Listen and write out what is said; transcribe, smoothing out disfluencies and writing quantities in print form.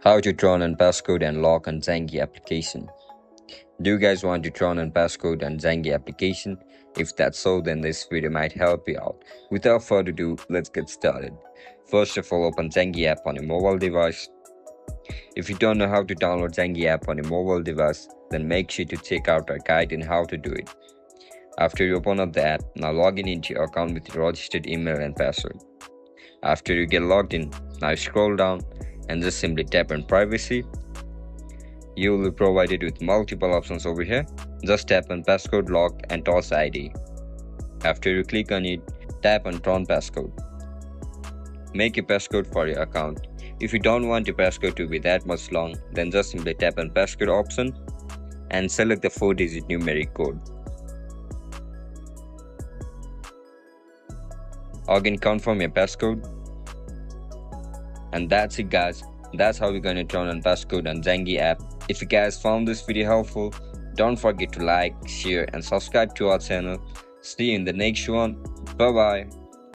How to turn on passcode and lock on Zangi application. Do you guys want to turn on passcode on Zangi application? If that's so, then this video might help you out. Without further ado, let's get started. First of all, open Zangi app on your mobile device. If you don't know how to download Zangi app on your mobile device, then make sure to check out our guide on how to do it. After you open up the app, now log in into your account with your registered email and password. After you get logged in, now scroll down and just simply tap on privacy. You will be provided with multiple options over here. Just tap on passcode lock and toss ID. After you click on it, tap on turn passcode. Make a passcode for your account. If you don't want your passcode to be that much long, then just simply tap on passcode option and select the 4-digit numeric code. Again, confirm your passcode. And that's it, guys. That's how we're going to turn on passcode on Zangi app. If you guys found this video helpful, don't forget to like, share and subscribe to our channel. See you in the next one. Bye bye.